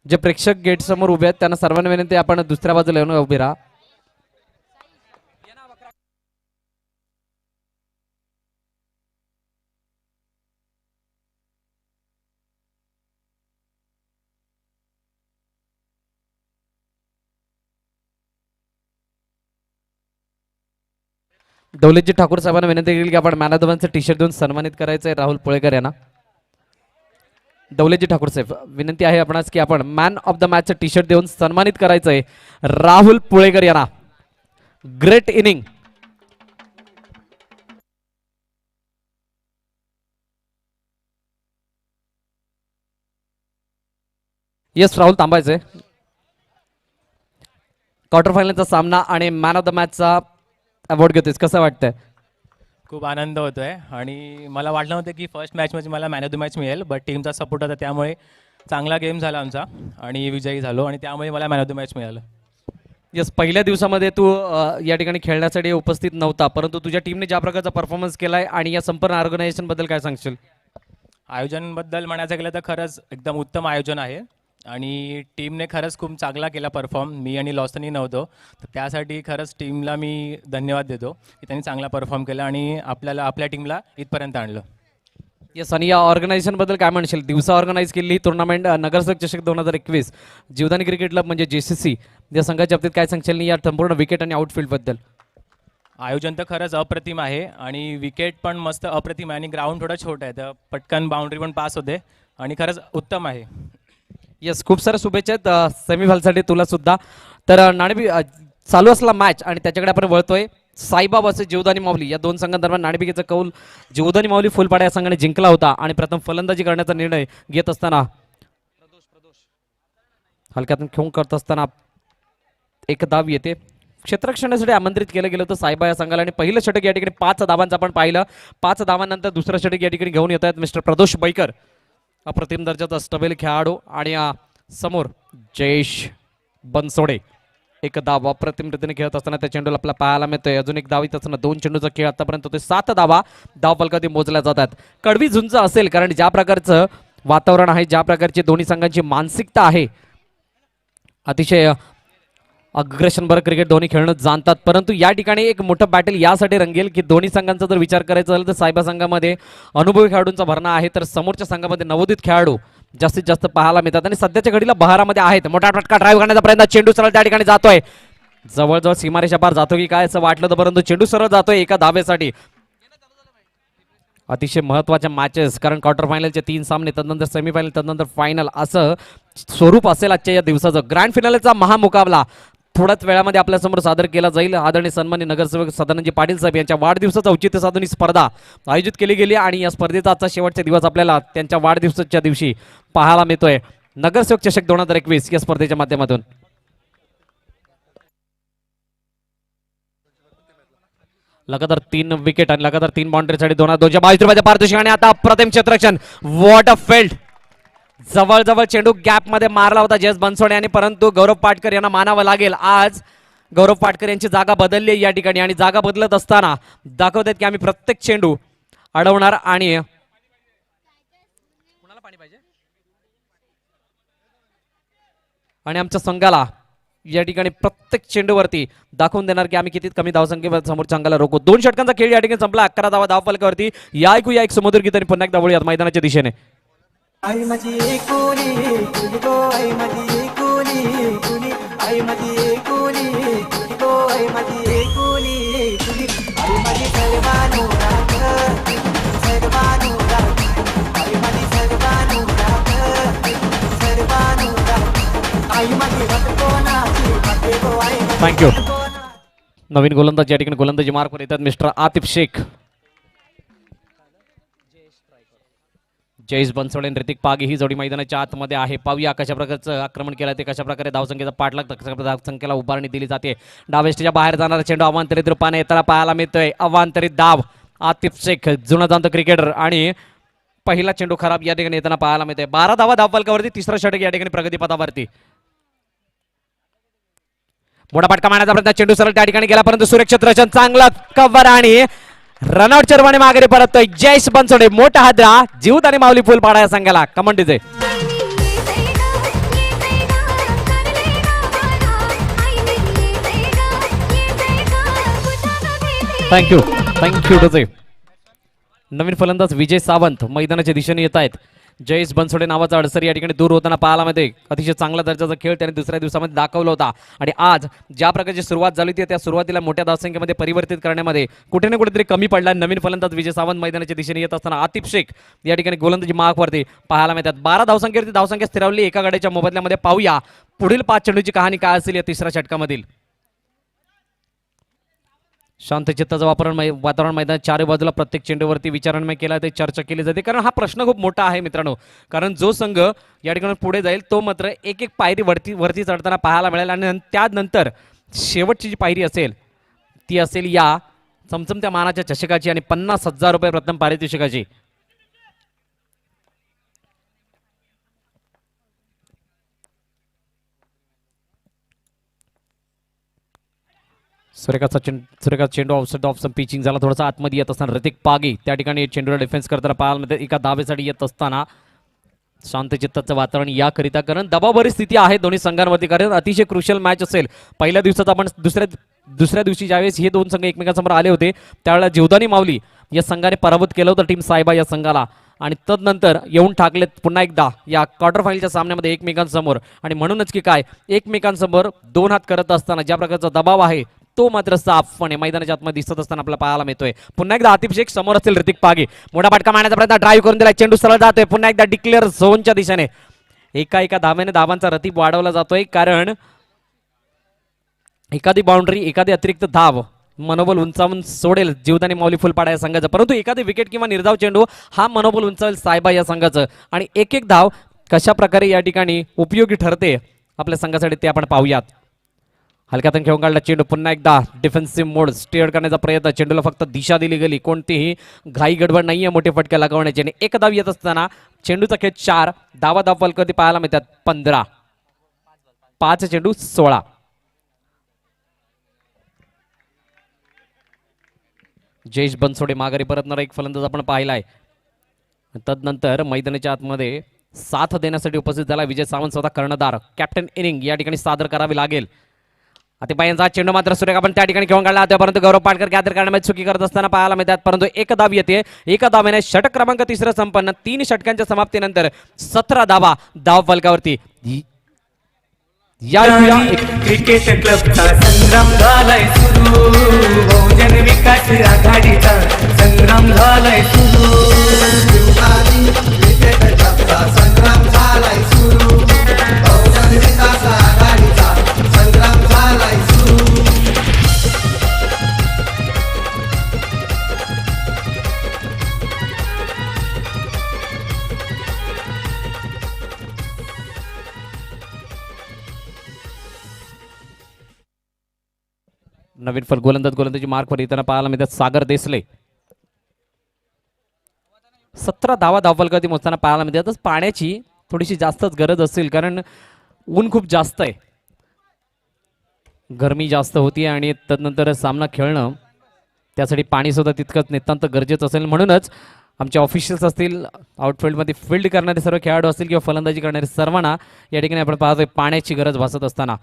जे प्रेक्षक गेट समोर उभे आहेत त्यांना सर्वांना विनंती आपण दुसऱ्या बाजूला येऊन उभे राहा. दौलतजी ठाकूर साहेबांना विनंती केली की आपण मॅन ऑफ द मॅचचं टी शर्ट देऊन सन्मानित करायचं आहे राहुल पुळेकर यांना. दौलतजी ठाकूर साहेब विनंती आहे आपणास की आपण मॅन ऑफ द मॅचचं टी शर्ट देऊन सन्मानित करायचं आहे राहुल पुळेकर यांना. Great inning. येस राहुल थांबायचंय. क्वार्टर फायनलचा सामना आणि मॅन ऑफ द मॅचचा अवॉर्ड घेतोय, कसं वाटतंय? खूप आनंद होतोय आणि मला वाटलं नव्हतं की फर्स्ट मॅचमध्ये मला मॅन ऑफ द मॅच मिळेल, बट टीमचा सपोर्ट होता त्यामुळे चांगला गेम झाला आमचा आणि विजयी झालो आणि त्यामुळे मला मॅन ऑफ द मॅच मिळालं. येस, पहिल्या दिवसामध्ये तू या ठिकाणी खेळण्यासाठी उपस्थित नव्हता, परंतु तुझ्या टीमने ज्या प्रकारचा परफॉर्मन्स केलाय आणि या संपूर्ण ऑर्गनायझेशन बद्दल काय सांगशील? आयोजनबद्दल म्हणायचं गेलं तर खरंच एकदम उत्तम आयोजन आहे आणि टीमने खरंच खूप चांगला केला परफॉर्म. मी आणि लॉसनी नव्हतो, तर त्यासाठी खरंच टीमला मी धन्यवाद देतो की त्यांनी चांगला परफॉर्म केला आणि आपल्या टीमला इथपर्यंत आणलं. येस, आणि या ऑर्गनायझेशन बद्दल काय म्हणशील? दिवसा ऑर्गनाईज केलेली टुर्नामेंट नगरसेवक चषक 2021 जीवदानी क्रिकेट क्लब म्हणजे JCC या संघाच्या बाबतीत काय सांगशील या संपूर्ण विकेट आणि आउटफील्ड बद्दल? आयोजन तर खरंच अप्रतिम आहे आणि विकेट पण मस्त अप्रतिम आहे आणि ग्राउंड थोडं छोटं आहे, तर पटकन बाउंड्री पण पास होते आणि खरंच उत्तम आहे. येस, खूप साऱ्या शुभेच्छा आहेत सेमीफायनलसाठी तुला सुद्धा. तर नाणेबी चालू असला मॅच आणि त्याच्याकडे आपण वळतोय. साईबाब असे जीवदानी माऊली या दोन संघांदरम्यान नाणेफेकीचा कौल जीवदानी माऊली फुलपाडा या संघाने जिंकला होता आणि प्रथम फलंदाजी करण्याचा निर्णय घेत असताना हलक्यातून खेळून करत असताना एक धाव येते. क्षेत्ररक्षणासाठी आमंत्रित केलं गेलं होतं साईबा या संघाला आणि पहिलं षटक या ठिकाणी 5 धावांचं आपण पाहिलं. 5 धावांनंतर दुसरं षटक या ठिकाणी घेऊन येत आहेत मिस्टर प्रदोष बैकर, अप्रतिम दर्जाचा स्टबेल खेळाडू, आणि समोर जयेश बनसोडे. एक धाव अप्रतिम रीतीने खेळत असताना त्या चेंडूला आपल्याला पाहायला मिळतोय. अजून एक धाव येत असताना 2 चेंडूचा खेळ आतापर्यंत होते. 7 धावा धाव फलकावरती मोजल्या जातात. कडवी झुंज असेल कारण ज्या प्रकारचं वातावरण आहे, ज्या प्रकारची दोन्ही संघांची मानसिकता आहे, अतिशय अग्रेशन बरं क्रिकेट दोन्ही खेळणं जाणतात. परंतु या ठिकाणी एक मोठं बॅटल यासाठी रंगेल की दोन्ही संघांचा जर विचार करायचा झाला तर सायबा संघामध्ये अनुभवी खेळाडूंचा भरणा आहे, तर समोरच्या संघामध्ये नवोदित खेळाडू जास्तीत जास्त पाहायला मिळतात आणि सध्याच्या घडीला बहारामध्ये आहेत. मोठा फटका ड्राईव्ह करण्याचा प्रयत्न, चेंडू सरळ त्या ठिकाणी जातोय, जवळजवळ सीमारेषा पार जातो की काय असं वाटलं, तर परंतु चेंडू सरळ जातोय एका धावेसाठी. अतिशय महत्त्वाच्या मॅचेस, कारण क्वार्टर फायनलचे 3 सामने, तदनंतर सेमीफायनल, तदनंतर फायनल असं स्वरूप असेल आजच्या या दिवसाचं. ग्रँड फिनालेचा महामुकाबला थोड्याच वेळामध्ये आपल्यासमोर सादर केला जाईल. आदरणीय सन्माननीय नगरसेवक सदानंदजी पाटील साहेब यांच्या वाढदिवसाचं औचित्य साधून ही स्पर्धा आयोजित केली गेली आणि या स्पर्धेचा आजचा शेवटचा दिवस आपल्याला त्यांच्या वाढदिवसाच्या दिवशी पाहायला मिळतोय. नगरसेवक चषक 2021 या स्पर्धेच्या माध्यमातून लगातार 3 विकेट आणि लगातार 3 बाउंड्रीसाठी 2,222 रुपयाच्या पारितोषिक आणि आता अप्रतिम क्षेत्ररक्षण. What a field. जवळ चेंडू गॅप मध्ये मारला होता जयेश बनसोडे यांनी, परंतु गौरव पाटकर यांना मानावं लागेल. आज गौरव पाटकर यांची जागा बदलली या ठिकाणी आणि जागा बदलत असताना दाखवतात की आम्ही प्रत्येक चेंडू अडवणार आणि आमच्या संघाला या ठिकाणी प्रत्येक चेंडूवरती दाखवून देणार की आम्ही किती कमी धावसंख्येवर समोरच्या संघाला रोखू. 2 षटकांचा खेळ या ठिकाणी संपला. 11 धावा धाव फलकावरती. या ऐकूया एक सुमधुर गीत आणि पुन्हा एकदा वळूयात मैदानाच्या दिशेने. आई माझी एकुली तुझी गो, आई माझी एकुली तुझी, आई माझी एकुली तुझी गो, आई माझी एकुली तुझी, आई माझी सर्वानु राख, सर्वानु राख, आई माझी सर्वानु राख, सर्वानु राख, आई माझी रथ कोणाची वाटे गो, आई थँक्यू. नवीन गोलंदाज या ठिकाणी गोलंदाजी मार्कवर येतात मिस्टर आतिफ शेख. जयेश बनसोडे आणि ऋतिक पागे ही जोडी मैदानाच्या आतमध्ये आहे. पाहूया कशा प्रकारचं आक्रमण केलं ते, कशा प्रकारे धावसंख्येचा पाठलाग, कशा धावसंख्येला उभारणी दिली जाते. डावेस्टीच्या बाहेर जाणारा चेंडू अवांतरित रूपाने येताना पाहायला मिळतोय. अवांतरित धाव. आतिफ शेख जुना जाणता क्रिकेटर आणि पहिला चेंडू खराब या ठिकाणी येताना पाहायला मिळतोय. 12 धावा धाव फलकावरती. तिसरा षटक या ठिकाणी प्रगतीपथावरती. मोठा फटका मारण्याचा प्रयत्न, चेंडू सरळ त्या ठिकाणी गेला, परंतु सुरक्षित रक्षण, चांगला कव्हर आणि रनआउट चरवाने मागे परततोय जयेश बनसोडे. मोठा हादरा जीवदानी माऊली फुलपाडा या संघाला. कमांडीचे थँक्यू डोजे. नवीन फलंदाज विजय सावंत मैदानाच्या दिशेने येत आहेत. जयेश बनसोडे नावाचा अडसर या ठिकाणी दूर होताना पाहायला मिळते. अतिशय चांगला दर्जाचा खेळ त्याने दुसऱ्या दिवसामध्ये दाखवला होता आणि आज ज्या प्रकारची सुरुवात झाली होती त्या सुरुवातीला मोठ्या धावसंख्येमध्ये परिवर्तित करण्यामध्ये कुठे ना कुठेतरी कमी पडला. नवीन फलंदाज विजय सावंत मैदानाच्या दिशेने येत असताना आतिफ शेख या ठिकाणी गोलंदाजी मार्कवरती पाहायला मिळतात. 12 धावसंख्येवरती धावसंख्या स्थिरावली एका गड्याच्या मोबदल्यामध्ये. पाहूया पुढील 5 चेंडूची कहाणी काय असेल या तिसऱ्या षटकामधील. शांत चित्ताचं वातावरण मैदान चारही बाजूला प्रत्येक चेंडूवरती विचारणमय केला ते चर्चा केली जाते. कारण हा प्रश्न खूप मोठा आहे मित्रांनो. कारण जो संघ या ठिकाणी पुढे जाईल तो मात्र एक एक पायरी वरती चढताना पाहायला मिळेल आणि त्यानंतर शेवटची जी पायरी असेल ती असेल या चमचमत्या मानाच्या चषकाची आणि 50,000 रुपये प्रथम पारितोषिकाची. सुरेखाचा चेंडू ऑफसाइड ऑफ पिचिंग झाला. थोडासा आतमध्ये येत असताना ऋतिक पागी त्या ठिकाणी चेंडूला डिफेन्स करताना पाहायला मिळते. एका दावेसाठी येत असताना शांत चित्ताचं वातावरण याकरिता कारण दबावभरी स्थिती आहे दोन्ही संघांवरती. कारण अतिशय क्रुशियल मॅच असेल. पहिल्या दिवसात आपण दुसऱ्या दिवशी ज्यावेळेस हे दोन संघ एकमेकांसमोर आले होते त्यावेळेला जीवदानी माऊली या संघाने पराभूत केलं होतं टीम सायबा या संघाला आणि तदनंतर येऊन टाकलेत पुन्हा एकदा या क्वार्टर फायनलच्या सामन्यामध्ये एकमेकांसमोर. आणि म्हणूनच की काय एकमेकांसमोर 2 हात करत असताना ज्या प्रकारचा दबाव आहे तो मात्र साफपणे मैदानाच्या आतमध्ये दिसत असताना आपल्याला पाहायला मिळतोय. पुन्हा एकदा आतिफ शेख समोर असेल. ऋतिक पागे मोठा फटका मारण्याचा प्रयत्न ड्राईव्ह करून दिला. चेंडू सरळ जातोय पुन्हा एकदा डिक्लेअर झोनच्या दिशेने. एका धाव्याने धावांचा रतीब वाढवला जातोय कारण एखादी बाउंड्री एखादी अतिरिक्त धाव मनोबल उंचावून सोडेल जीवदानी माऊली फुलपाडा या संघाचं. परंतु एखादी विकेट किंवा निर्धाव चेंडू हा मनोबल उंचावेल सायबा या संघाचं. आणि एक एक धाव कशा प्रकारे या ठिकाणी उपयोगी ठरते आपल्या संघासाठी ते आपण पाहूयात. हलक्यातून खेळून काढला चेंडू पुन्हा एकदा डिफेन्सिव्ह मोड स्टेअर करण्याचा प्रयत्न. चेंडूला फक्त दिशा दिली गेली. कोणतीही घाई गडबड नाहीये मोठे फटके लगावण्याची. आणि एक धाव येत असताना चेंडूचा खेळ 4 धावा फलकावरती पाहायला मिळतात 15. 5 चेंडू 16. जयेश बनसोडे माघारी परतणारा एक फलंदाज आपण पाहिलाय. तदनंतर मैदानाच्या आतमध्ये साथ देण्यासाठी उपस्थित झाला विजय सावंत स्वतः कर्णधार. कॅप्टन इनिंग या ठिकाणी सादर करावी लागेल. अतिपायांचा चेंडू मात्र सुरेख आपण त्या ठिकाणी घेऊन काढला होता परंतु गौरव पाटकर गॅदर करण्यामध्ये चुकी करत असताना पाहायला मिळतात. परंतु एक धाव येते. एका धावेने षटक क्रमांक 3 संपन्न. 3 षटकांच्या समाप्तीनंतर 17 धावा धाव फलकावरती. या क्रिकेट क्लबचा संग्राम झालाय सुरू. बहुजन विकास आघाडीचा संग्राम झालाय सुरू. क्रिकेट क्लबचा संग्राम झालाय सुरू. बहुजन विकास आघाडीचा संग्राम झालाय सुरू. नवीन गोलंदाजी मार्कवर येताना पाहायला मिळतात सागर देसले. 17 धावा धावफलकावरती मोजताना पाहायला मिळतात. पाण्याची थोडीशी जास्तच गरज असेल कारण ऊन खूप जास्त आहे. गरमी जास्त होती आणि तदनंतर सामना खेळणं त्यासाठी पाणी सुद्धा तितकंच नितांत गरजेचं असेल. म्हणूनच आमचे ऑफिशियल्स असतील आउटफील्डमध्ये फील्ड करणारे सर्व खेळाडू असतील किंवा फलंदाजी करणारे सर्वांना या ठिकाणी आपण पाहतोय पाण्याची गरज भासत असताना.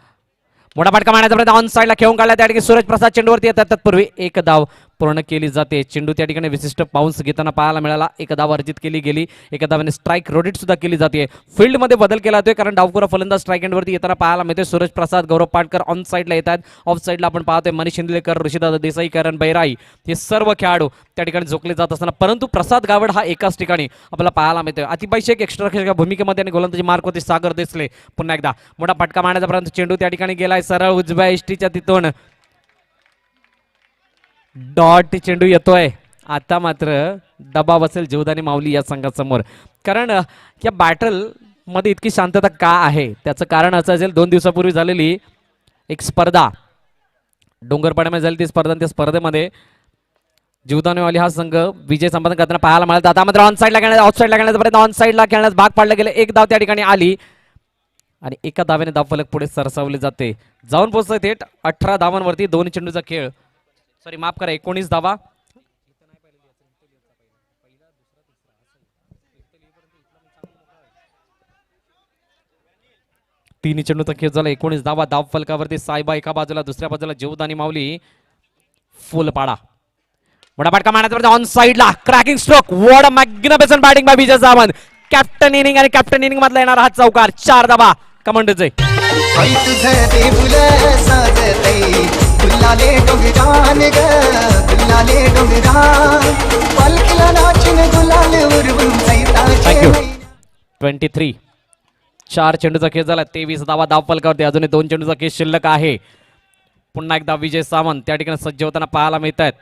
मोठा फटका मारण्याचा प्रयत्न ऑन साईडला खेळून काढला. त्या ठिकाणी सूरज प्रसाद चेंडूवरती येतात. तत्पूर्वी एक धाव पूर्ण केली जाते. चेंडू त्या ठिकाणी विशिष्ट बाउन्स घेताना पाहायला मिळाला. एक धाव अर्जित केली गेली. एका धावाने स्ट्राईक रोटेट सुद्धा केली जाते. फील्डमध्ये बदल केला जातोय कारण डावखुरा फलंदाज स्ट्राईक एंडवरती येताना पाहायला मिळते. सूरज प्रसाद गौरव पाटकर ऑन साईडला येतात. ऑफ साईडला आपण पाहतोय मनीष शिंदलेकर ऋषिदादा देसाई करण बैराई हे सर्व खेळाडू त्या ठिकाणी झोकले जात असताना परंतु प्रसाद गावड हा एकाच ठिकाणी आपल्याला पाहायला मिळतोय. अतिपाई शेख एक्स्ट्रा भूमिकेमध्ये आणि गोलंदाजी मार्क होते सागर देसले. पुन्हा एकदा मोठा फटका मारण्याचा प्रयत्न. चेंडू त्या ठिकाणी गेलाय सरळ उजव्या इष्टीच्या तिथून डॉट चेंडू येतोय. आता मात्र दबाव असेल जीवदानी माऊली या संघासमोर कारण या बॅटल मध्ये इतकी शांतता का आहे त्याचं कारण असं असेल 2 दिवसापूर्वी झालेली एक स्पर्धा डोंगरपाड्यामध्ये झाली ती स्पर्धा. त्या स्पर्धेमध्ये जीवदानी माऊली हा संघ विजय संपादन करताना पाहायला मिळाला. आता मात्र ऑन साईडला खेळण्याचा ऑफ साईडला खेळण्याचा प्रयत्न ऑन साईडला खेळण्यास भाग पाडला गेले. एक धाव त्या ठिकाणी आली आणि एका धावेने धावफलक पुढे सरसावले जाते. जाऊन पोहोचतोय थेट 18 धावांवरती. 2 चेंडूचा खेळ सॉरी माफ करा 19 धावा. तीन चेंडूचा खेळ झाला. 19 धावा धाव फलकावरती. सायबा एका बाजूला दुसऱ्या बाजूला जीवदानी माऊली फुलपाडा. मोठा फटका मारण्याचा ऑन साइडला cracking stroke. What a magnificent batting by Vijay Sawant. Captain inning आणि कॅप्टन इनिंग मधला येणारा हा चौकार. 4 धावा कमांडोचे. आई तुझं ते फुलं साजतई फुलाले डोंगरान ग फुलाले डोंगरान पालखीला नाचून गुलाल उडवून थँक्यू. सैताचे 23. 4 चेंडूचा खेळ झाला. 23 धावा धाव फलकावरती. अजूनही 2 चेंडूचा खेळ शिल्लक आहे. पुन्हा एकदा विजय सावंत त्या ठिकाणी सज्ज होताना पाहायला मिळत आहेत.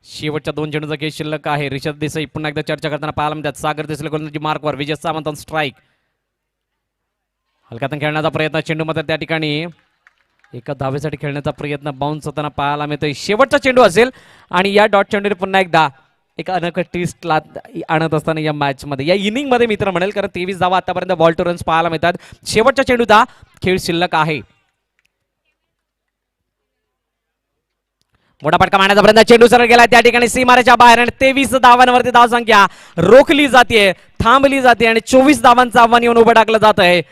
शेवटच्या 2 चेंडूचा खेळ शिल्लक आहे. रिषभ देसाई पुन्हा एकदा चर्चा करताना पाहायला मिळतात. सागर देसाई गोलंदाजी मार्कवर. विजय सावंत ऑन स्ट्राईक. हलक्यातून खेळण्याचा प्रयत्न. चेंडू मात्र त्या ठिकाणी एका धावेसाठी खेळण्याचा प्रयत्न बाउन्स होताना पाहायला मिळतोय. शेवटचा चेंडू असेल आणि या डॉट चेंडूने पुन्हा एकदा एक अनोखं ट्विस्ट आणत असताना या मॅच मध्ये या इनिंग मध्ये मित्र म्हणेल, कारण 23 धावा आतापर्यंत बॉल टू रन्स पाहायला मिळतात. शेवटच्या चेंडूचा खेळ शिल्लक आहे. मोठा फटका मारण्याचा प्रयत्न. चेंडू सरळ गेला त्या ठिकाणी सीमारेच्या बाहेर आणि 23 धावांवरती धाव संख्या रोखली जाते, थांबली जाते आणि 24 धावांचं आव्हान येऊन उभं टाकलं जात आहे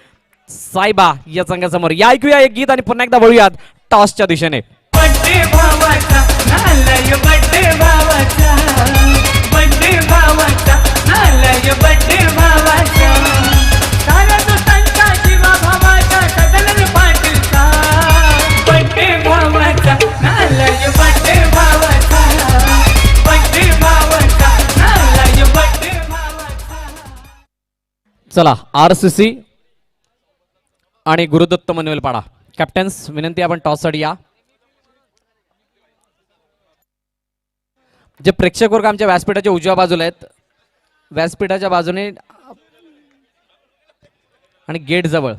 सायबा या संघासमोर. या ऐकूया एक गीत आणि पुन्हा एकदा वळूयात टॉसच्या दिशेने. बड्डे भावाचा नालय बड्डे भावाचा बड्डे भावाचा नालय बड्डे भावाचा सारा दोस्तांचा जीवा भावाचा सदलन पाटीलचा बड्डे भावाचा नालय बड्डे भावाचा बड्डे भावाचा नालय बड्डे भावाचा. चला RCC आणि गुरुदत्त मनवेलपाडा कॅप्टन्स विनंती, आपण टॉस साठी या. जे प्रेक्षक वर्ग आमच्या व्यासपीठाच्या उजव्या बाजूला आहेत, व्यासपीठाच्या बाजूने आणि गेट जवळ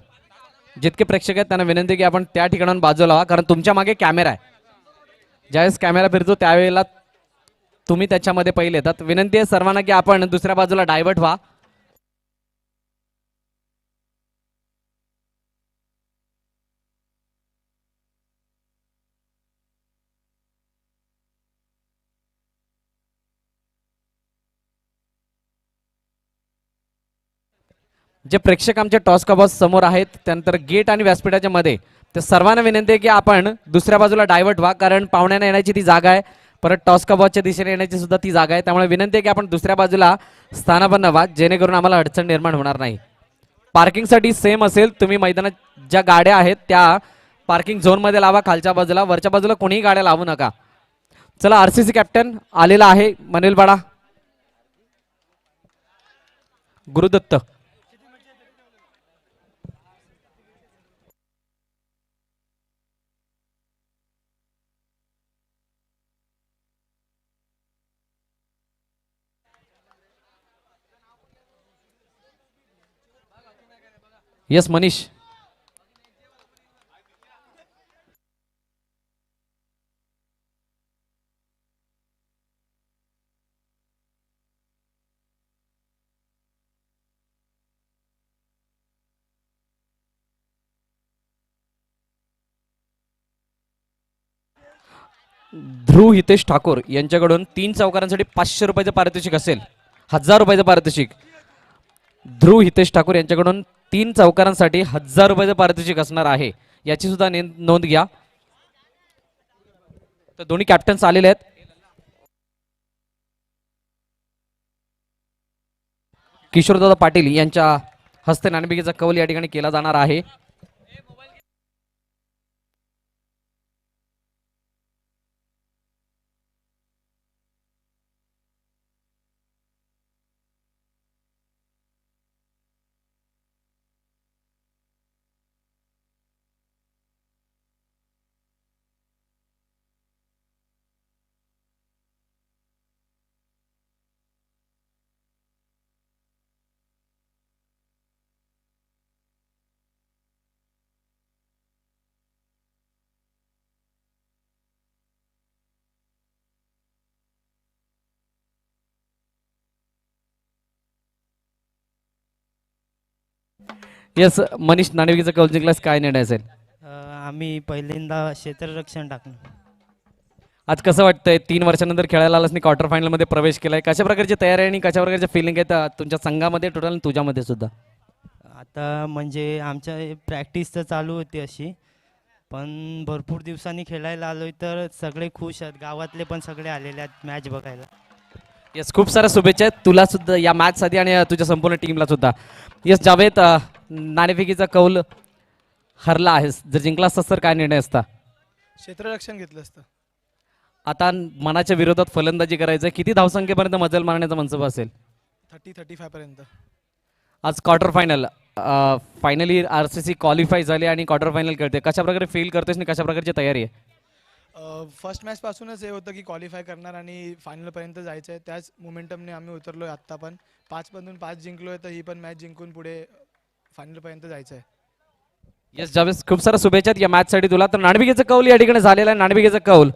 जितके प्रेक्षक आहेत त्यांना विनंती की आपण त्या ठिकाणाहून बाजूला व्हा, कारण तुमच्या मागे कॅमेरा आहे. ज्यावेळेस कॅमेरा फिरतो त्यावेळेला तुम्ही त्याच्यामध्ये पहिले येतात. विनंती आहे सर्वांना की आपण दुसऱ्या बाजूला डायव्हर्ट व्हा. जे प्रेक्षक आमच्या टॉस कबॉस समोर आहेत, त्यानंतर गेट आणि व्यासपीठाच्या मध्ये, ते सर्वांना विनंती आहे की आपण दुसऱ्या बाजूला डायव्हर्ट व्हा, कारण पाहुण्यांना येण्याची ती जागा आहे, परत टॉस कबॉसच्या दिशेने येण्याची सुद्धा ती जागा आहे. त्यामुळे विनंती आहे की आपण दुसऱ्या बाजूला स्थानापन्न व्हा, जेणेकरून आम्हाला अडचण निर्माण होणार नाही. पार्किंगसाठी सेम असेल, तुम्ही मैदानात ज्या गाड्या आहेत त्या पार्किंग झोनमध्ये लावा, खालच्या बाजूला. वरच्या बाजूला कोणीही गाड्या लावू नका. चला, RCC कॅप्टन आलेला आहे मनवेलपाडा. गुरुदत्त. यस मनीष. ध्रुव हितेश ठाकूर यांच्याकडून 3 चौकारांसाठी 500 रुपयाचं पारितोषिक असेल. 1000 रुपयाचं पारितोषिक. ध्रुव हितेश ठाकूर यांच्याकडून 3 चौकारांसाठी 1000 रुपयाचं पारितोषिक असणार आहे, याची सुद्धा नोंद घ्या. तर दोन्ही कॅप्टन्स आलेले आहेत. किशोरदादा पाटील यांच्या हस्ते नाणेफेकीचा कौल या ठिकाणी केला जाणार आहे. येस मनीष, नाणेफेकीचा कौल जिंकल्यास काय निर्णय असेल? आम्ही पहिल्यांदा क्षेत्ररक्षण टाकणं. आज कसं वाटतंय 3 वर्षानंतर खेळायला आलास आणि क्वार्टर फायनल मध्ये प्रवेश केलाय? कशा प्रकारची तयारी आणि कशा प्रकारच्या फिलिंग आहेत तुमच्या संघामध्ये टोटल आणि तुझ्यामध्ये सुद्धा? आता म्हणजे आमच्या प्रॅक्टिस तर चालू होती अशी, पण भरपूर दिवसांनी खेळायला आलोय तर सगळे खुश आहेत, गावातले पण सगळे आलेले आहेत मॅच बघायला. येस, खूप साऱ्या शुभेच्छा आहेत तुला सुद्धा या मॅचसाठी आणि तुझ्या संपूर्ण टीमला सुद्धा. येस जावेद, नाणेफेकीचा कौल हरला आहेस, जर जिंकला असतास तर काय निर्णय असता? क्षेत्ररक्षण घेतलं असतं. आता मनाच्या विरोधात फलंदाजी करायचं, किती धावसंख्येपर्यंत मजल मारण्याचा मनसब असेल? 30-35 पर्यंत. आज quarter final, finally RCC qualify झाले आणि क्वार्टर फायनल खेळते. कशा प्रकारे फील करतेस आणि कशा प्रकारची तयारी आहे? फर्स्ट मॅच पासूनच हे होतं की क्वालिफाय करणार आणि फायनलपर्यंत जायचं आहे. त्याच मोमेंटमने आम्ही उतरलो आहे. आत्ता पण 5 जिंकलो आहे, तर ही पण मॅच जिंकून पुढे फायनलपर्यंत जायचं आहे. येस जावेस, खूप साऱ्या शुभेच्छा या मॅचसाठी तुला. तर नाणेफेकीचं कौल या ठिकाणी झालेला आहे. नाणेफेकीचं कौल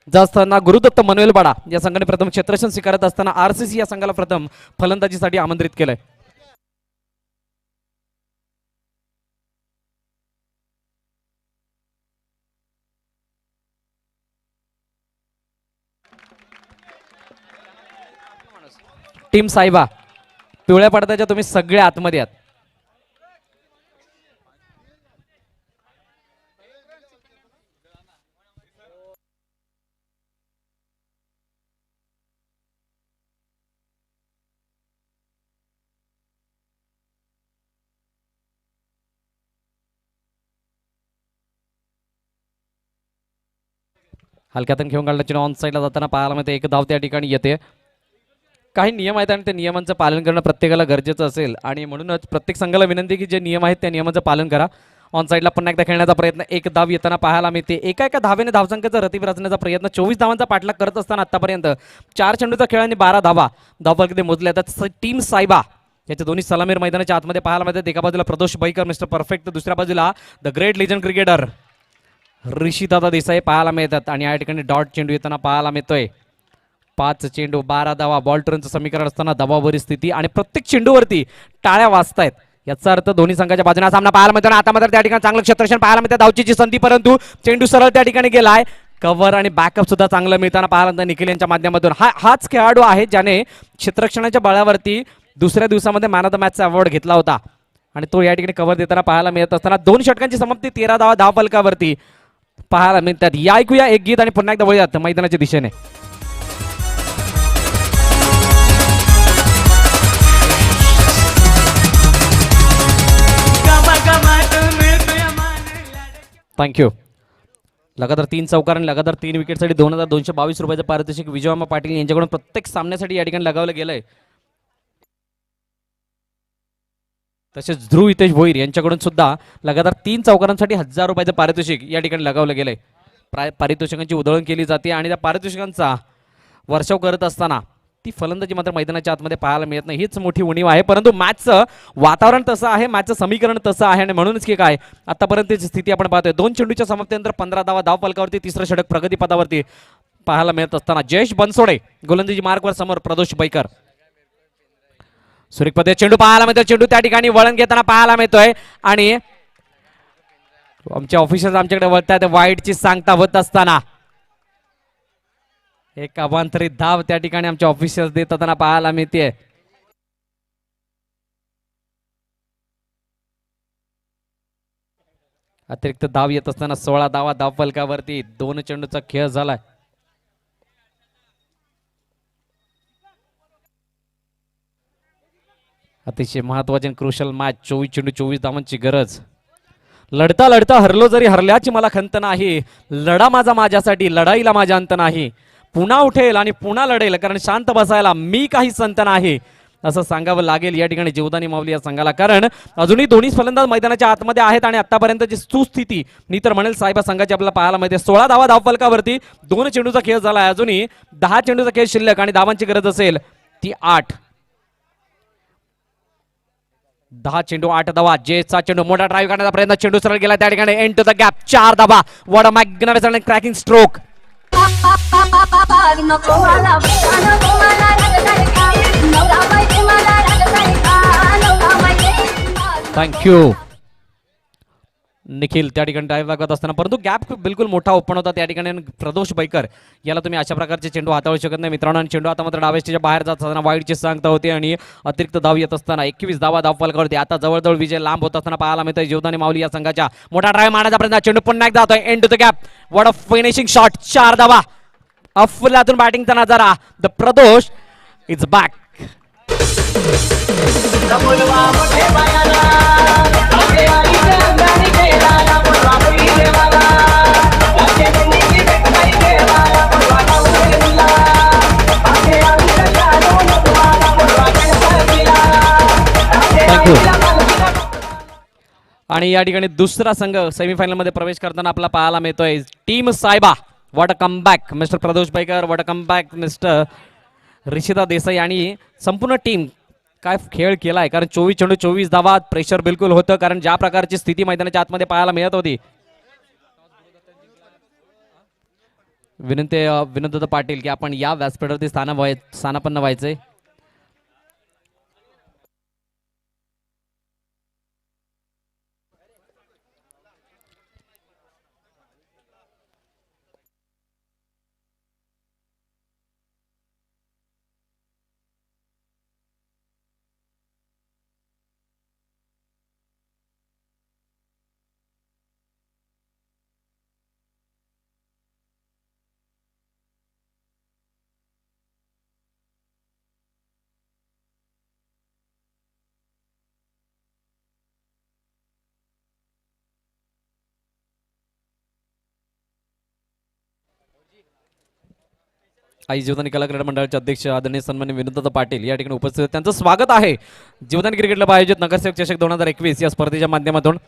जात असताना गुरुदत्त मनवेलवाडा या संघाने प्रथम क्षेत्ररक्षण स्वीकारत असताना RCC या संघाला प्रथम फलंदाजीसाठी आमंत्रित केलंय. टीम सायबा, पिवळ्या पडद्याच्या तुम्ही सगळे आतमध्ये आहात. हलक्यातून घेऊन काढल्याची ऑन साईडला जाताना पाहायला मिळते, एक धाव त्या ठिकाणी येते. काही नियम आहेत आणि त्या नियमांचं पालन करणं प्रत्येकाला गरजेचं असेल आणि म्हणूनच प्रत्येक संघाला विनंती की जे नियम आहेत त्या नियमांचं पालन करा. ऑन साईडला पुन्हा एकदा खेळण्याचा प्रयत्न, एक धाव येताना पाहायला मिळते. एका धावेने धावसंख्येचा रतीब रचण्याचा प्रयत्न, 24 धावांचा पाठलाग करत असताना आतापर्यंत 4 चेंडूचा खेळ आणि 12 धावा धावफलकामध्ये मोजल्या जातात. टीम सायबा याच्या दोन्ही सलामीर मैदानाच्या आतमध्ये पाहायला मिळतात. एका बाजूला प्रदोष बैकर मिस्टर परफेक्ट, दुसऱ्या बाजूला the great legend cricketer Rishidada Desai पाहायला मिळतात आणि या ठिकाणी डॉट चेंडू येताना पाहायला मिळतोय. 5 चेंडू 12 धावा, बॉल टर्नचं समीकरण असताना दबावभरी स्थिती आणि प्रत्येक चेंडूवरती टाळ्या वाजतायत. याचा अर्थ दोन्ही संघाच्या बाजूने सामना पाहायला मिळतो. आता मात्र त्या ठिकाणी चांगलं क्षेत्ररक्षण पाहायला मिळतं, धावचीची संधी, परंतु चेंडू सरळ त्या ठिकाणी गेलाय. कव्हर आणि बॅकअप सुद्धा चांगलं मिळताना पाहायला मिळतं निखिल यांच्या माध्यमातून. हाच खेळाडू आहे ज्याने क्षेत्ररक्षणाच्या बळावरती दुसऱ्या दिवसामध्ये मॅन ऑफ द मॅचचा अवॉर्ड घेतला होता आणि तो या ठिकाणी कव्हर देताना पाहायला मिळत असताना 2 षटकांची समाप्ती 13 धावा धावफलकावरती पाहायला मिळतात. या ऐकूया एक गीत आणि पुन्हा एकदा वळूयात मैदानाच्या दिशेने. थँक्यू. लगातार 3 चौकार आणि लगातार 3 विकेटसाठी 2222 रुपयाचं पारितोषिक विजयमामा पाटील यांच्याकडून प्रत्येक सामन्यासाठी या ठिकाणी लगावलं गेलंय. तसेच ध्रुव हितेश भोईर यांच्याकडून सुद्धा लगातार 3 चौकारांसाठी 1000 रुपयाचं पारितोषिक या ठिकाणी लगावलं गेलंय. पारितोषिकांची उधळण केली जाते आणि त्या पारितोषिकांचा वर्षाव करत असताना ती फलंदाजी मात्र मैदानाच्या आतमध्ये पाहायला मिळत नाही. हीच मोठी उणीव आहे, परंतु मॅचचं वातावरण तसं आहे, मॅचचं समीकरण तसं आहे आणि म्हणूनच की काय आतापर्यंतची स्थिती आपण पाहतोय. 2 चेंडूच्या समाप्तीनंतर 15 धावा धावफलकावरती, तिसरं षटक प्रगतीपथावरती पाहायला मिळत असताना जयेश बनसोडे गोलंदाजी मार्कवर समोर प्रदोष बैकर. सुरेख पद्धतीने चेंडू पाहायला मिळतो, चेंडू त्या ठिकाणी वळण घेताना पाहायला मिळतोय आणि आमचे ऑफिशियल आमच्याकडे वळतात. वाईटची सांगता होत असताना एक अवांतरित धाव त्या ठिकाणी आमचे ऑफिशियल देत असताना पाहायला मिळते. अतिरिक्त धाव येत असताना 16 धावा धावफलकावरती. 2 चेंडूचा खेळ झालाय. अतिशय महत्वाची क्रुशल मॅच. 24 चेंडू 24 धावांची गरज. लढता लढता हरलो जरी हरल्याची मला खंत नाही, लढा माझ्यासाठी, लढाईला माझा अंत नाही. पुन्हा उठेल आणि पुन्हा लढेल, कारण शांत बसायला मी काही संत नाही असं सांगावं लागेल या ठिकाणी जीवदानी माऊली या संघाला. कारण अजूनही दोन्ही फलंदाज मैदानाच्या आतमध्ये आहेत आणि आतापर्यंतची सुस्थिती मी तर म्हणेल साहेबा संघाची आपल्याला पाहायला मिळते. 16 धावा धावफलकावरती, 2 चेंडूचा खेळ झाला आहे. अजूनही 10 चेंडूचा खेळ शिल्लक आणि धावांची गरज असेल ती 8. 10 चेंडू 8 धावा. जेचा चेंडू मोठा ड्राईव्ह करण्याचा प्रयत्न, चेंडू सरळ गेला त्या ठिकाणी एंड टू द गॅप. 4 धावा. What a magnificent cracking stroke. Thank you. Nikhil त्या ठिकाणी डायव्ह लागत असताना, परंतु गॅप बिलकुल मोठा ओपन होता त्या ठिकाणी. आणि प्रदोष बैकर याला तुम्ही अशा प्रकारचे चेंडू हाताळू शकत नाही मित्रांनो. आणि चेंडू आता मात्र डावेस्टीच्या बाहेर जात असताना वाईडची सांगता होती आणि अतिरिक्त धाव येत असताना 21 धावा धावफलकावरती. आता जवळजवळ विजय लांब होत असताना पाहायला मिळतोय. जीवदानी माऊली या संघाच्या मोठा ड्राईव्ह मारण्याचा प्रयत्न, चेंडू पुन्हा एकदा जातोय and to the gap. What a finishing shot, 4 धावा. अफलातून बॅटिंगचा नजारा. The Pradosh is back. आणि या ठिकाणी दुसरा संघ सेमीफायनल मध्ये प्रवेश करताना आपला पाहायला मिळतोय team Saiba. What a comeback mister Pradosh Baikar, what a comeback mister Rishita Desai आणि संपूर्ण टीम. काय खेळ केलाय, कारण 24 चेंडू 24 धावा. प्रेशर बिलकुल होतं, कारण ज्या प्रकारची स्थिती मैदानाच्या आतमध्ये पाहायला मिळत होती. विनोद पाटील की आपण या व्यासपीठावरती स्थानापन्न व्हायचंय. आई जीवदानी कला क्रीडा मंडळाचे अध्यक्ष आदरणीय सन्माननीय विनोद पाटील या ठिकाणी उपस्थित आहेत. त्यांचं स्वागत आहे जीवदानी क्रिकेट क्लब आयोजित नगरसेवक चषक 2021 या स्पर्धेच्या माध्यमातून.